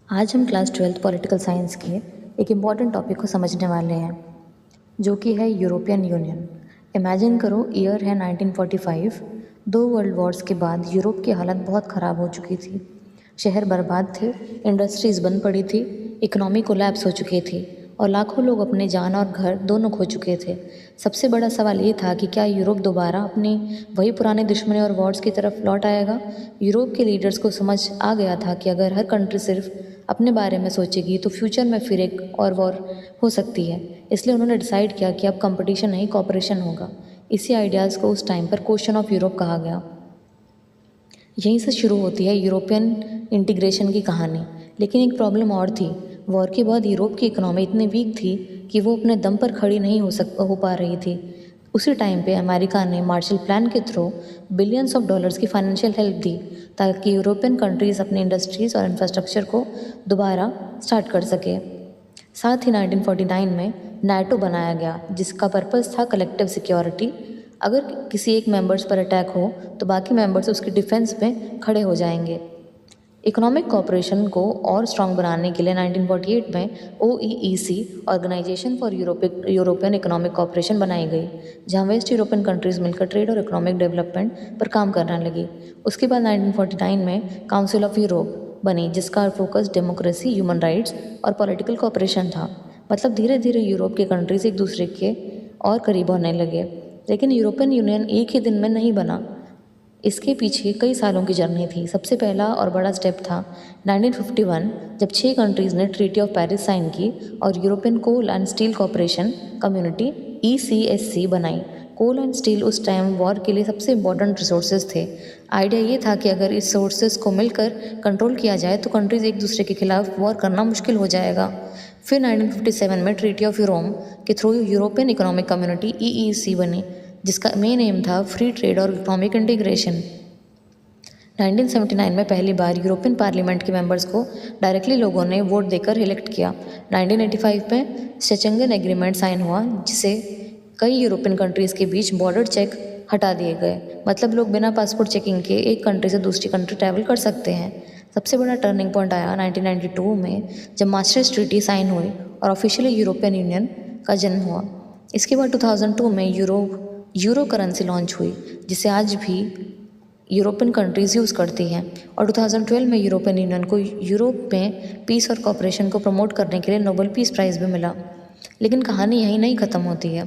आज हम class 12th political science के एक इम्पॉर्टेंट टॉपिक को समझने वाले हैं जो कि है यूरोपियन यूनियन। इमेजिन करो ईयर है 1945। दो वर्ल्ड वॉर्स के बाद यूरोप की हालत बहुत ख़राब हो चुकी थी। शहर बर्बाद थे, इंडस्ट्रीज़ बंद पड़ी थी, इकोनॉमी कोलैप्स हो चुकी थी और लाखों लोग अपने जान और घर दोनों खो चुके थे। सबसे बड़ा सवाल ये था कि क्या यूरोप दोबारा अपनी वही पुराने दुश्मनी और वॉर्स की तरफ लौट आएगा। यूरोप के लीडर्स को समझ आ गया था कि अगर हर कंट्री सिर्फ अपने बारे में सोचेगी तो फ्यूचर में फिर एक और वॉर हो सकती है। इसलिए उन्होंने डिसाइड किया कि अब कंपटीशन नहीं कॉपरेशन होगा। इसी आइडियाज़ को उस टाइम पर क्वेश्चन ऑफ यूरोप कहा गया। यहीं से शुरू होती है यूरोपियन इंटीग्रेशन की कहानी। लेकिन एक प्रॉब्लम और थी। वॉर के बाद यूरोप की इकोनॉमी इतनी वीक थी कि वो अपने दम पर खड़ी नहीं हो पा रही थी। उसी टाइम पे अमेरिका ने मार्शल प्लान के थ्रू बिलियंस ऑफ डॉलर्स की फाइनेंशियल हेल्प दी ताकि यूरोपियन कंट्रीज़ अपनी इंडस्ट्रीज़ और इंफ्रास्ट्रक्चर को दोबारा स्टार्ट कर सके। साथ ही 1949 में नाटो बनाया गया जिसका पर्पस था कलेक्टिव सिक्योरिटी। अगर किसी एक मेंबर्स पर अटैक हो तो बाकी मेंबर्स उसकी डिफेंस में खड़े हो जाएंगे। इकोनॉमिक कॉपरेशन को और स्ट्रांग बनाने के लिए 1948 में OEEC organisation for European economic cooperation बनाई गई, जहां वेस्ट यूरोपियन कंट्रीज़ मिलकर ट्रेड और इकोनॉमिक डेवलपमेंट पर काम करने लगी। उसके बाद 1949 में काउंसिल ऑफ यूरोप बनी जिसका फोकस डेमोक्रेसी, ह्यूमन राइट्स और पॉलिटिकल कॉपरेशन था। मतलब धीरे धीरे यूरोप के कंट्रीज़ एक दूसरे के और करीब होने लगे। लेकिन यूरोपियन यूनियन एक ही दिन में नहीं बना, इसके पीछे कई सालों की जर्नी थी। सबसे पहला और बड़ा स्टेप था 1951 जब 6 कंट्रीज़ ने ट्रीटी ऑफ पेरिस साइन की और European coal and steel cooperation community ECSC बनाई। कोल एंड स्टील उस टाइम वॉर के लिए सबसे इम्पोर्टेंट रिसोर्सेज थे। आइडिया ये था कि अगर इस सोर्सेज को मिलकर कंट्रोल किया जाए तो कंट्रीज़ एक दूसरे के खिलाफ वॉर करना मुश्किल हो जाएगा। फिर 1957 में ट्रीटी ऑफ यूरोम के through European economic community EEC बनी जिसका मेन एम था फ्री ट्रेड और इकोनॉमिक इंटीग्रेशन। 1979 में पहली बार यूरोपियन पार्लियामेंट के मेंबर्स को डायरेक्टली लोगों ने वोट देकर इलेक्ट किया। 1985 में शेचेंगन एग्रीमेंट साइन हुआ जिसे कई यूरोपियन कंट्रीज़ के बीच बॉर्डर चेक हटा दिए गए। मतलब लोग बिना पासपोर्ट चेकिंग के एक कंट्री से दूसरी कंट्री ट्रैवल कर सकते हैं। सबसे बड़ा टर्निंग पॉइंट आया 1992 में जब मास्ट्रिक्ट ट्रीटी साइन हुई और ऑफिशियली यूरोपियन यूनियन का जन्म हुआ। इसके बाद 2002 में यूरो करेंसी लॉन्च हुई जिसे आज भी यूरोपियन कंट्रीज़ यूज़ करती हैं। और 2012 में यूरोपियन यूनियन को यूरोप में पीस और कॉपरेशन को प्रमोट करने के लिए नोबेल पीस प्राइज़ भी मिला। लेकिन कहानी यहीं नहीं ख़त्म होती है।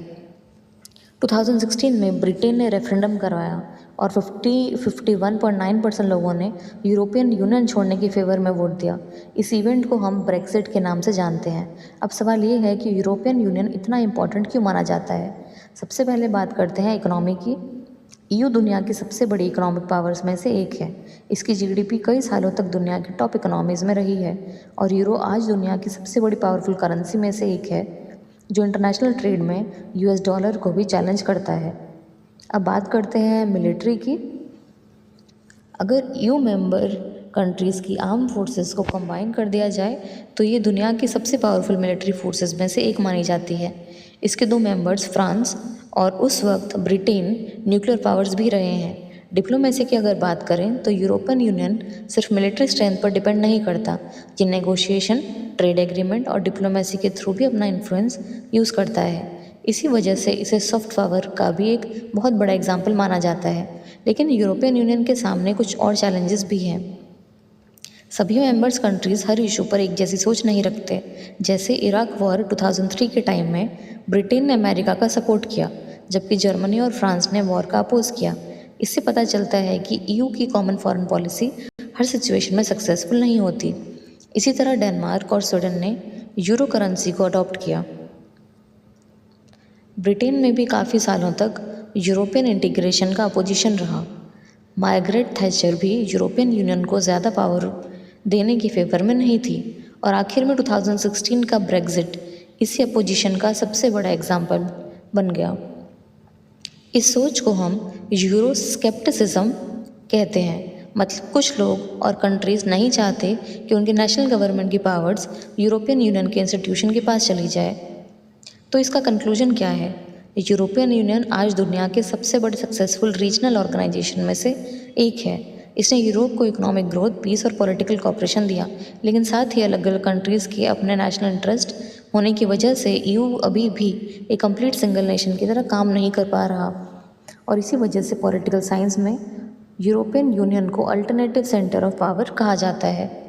2016 में ब्रिटेन ने रेफरेंडम करवाया और 51.9% लोगों ने यूरोपियन यूनियन छोड़ने की फेवर में वोट दिया। इस इवेंट को हम ब्रेक्सिट के नाम से जानते हैं। अब सवाल ये है कि यूरोपियन यूनियन इतना इम्पोर्टेंट क्यों माना जाता है। सबसे पहले बात करते हैं इकोनॉमी की। EU दुनिया की सबसे बड़ी इकोनॉमिक पावर्स में से एक है। इसकी GDP कई सालों तक दुनिया की टॉप इकोनॉमीज़ में रही है और यूरो आज दुनिया की सबसे बड़ी पावरफुल करेंसी में से एक है जो इंटरनेशनल ट्रेड में US डॉलर को भी चैलेंज करता है। अब बात करते हैं मिलिट्री की। अगर EU मेंबर कंट्रीज़ की आर्म फोर्सेस को कंबाइन कर दिया जाए तो ये दुनिया की सबसे पावरफुल मिलिट्री फोर्सेस में से एक मानी जाती है। इसके 2 मेंबर्स फ्रांस और उस वक्त ब्रिटेन न्यूक्लियर पावर्स भी रहे हैं। डिप्लोमेसी की अगर बात करें तो यूरोपियन यूनियन सिर्फ मिलिट्री स्ट्रेंथ पर डिपेंड नहीं करता, ये नेगोशिएशन, ट्रेड एग्रीमेंट और डिप्लोमेसी के थ्रू भी अपना इन्फ्लुएंस यूज़ करता है। इसी वजह से इसे सॉफ्ट पावर का भी एक बहुत बड़ा एग्जाम्पल माना जाता है। लेकिन यूरोपियन यूनियन के सामने कुछ और चैलेंजेस भी हैं। सभी मेंबर्स कंट्रीज़ हर इशू पर एक जैसी सोच नहीं रखते। जैसे इराक वॉर 2003 के टाइम में ब्रिटेन ने अमेरिका का सपोर्ट किया जबकि जर्मनी और फ्रांस ने वॉर का अपोज किया। इससे पता चलता है कि EU की कॉमन फॉरेन पॉलिसी हर सिचुएशन में सक्सेसफुल नहीं होती। इसी तरह डेनमार्क और स्वीडन ने यूरो करेंसी को अडॉप्ट किया। ब्रिटेन में भी काफ़ी सालों तक यूरोपियन इंटीग्रेशन का अपोजिशन रहा। मार्गरेट थैचर भी यूरोपियन यूनियन को ज़्यादा पावर देने की फेवर में नहीं थी और आखिर में 2016 का ब्रेक्जिट इसी अपोजिशन का सबसे बड़ा एग्जाम्पल बन गया। इस सोच को हम यूरोस्केप्टिसिज्म कहते हैं। मतलब कुछ लोग और कंट्रीज़ नहीं चाहते कि उनकी नेशनल गवर्नमेंट की पावर्स यूरोपियन यूनियन के इंस्टीट्यूशन के पास चली जाए। तो इसका कंक्लूजन क्या है? यूरोपियन यूनियन आज दुनिया के सबसे बड़े सक्सेसफुल रीजनल ऑर्गेनाइजेशन में से एक है। इसने यूरोप को इकोनॉमिक ग्रोथ, पीस और पॉलिटिकल कॉपरेशन दिया, लेकिन साथ ही अलग अलग कंट्रीज़ के अपने नेशनल इंटरेस्ट होने की वजह से ईयू अभी भी एक कंप्लीट सिंगल नेशन की तरह काम नहीं कर पा रहा। और इसी वजह से पॉलिटिकल साइंस में यूरोपियन यूनियन को अल्टरनेटिव सेंटर ऑफ पावर कहा जाता है।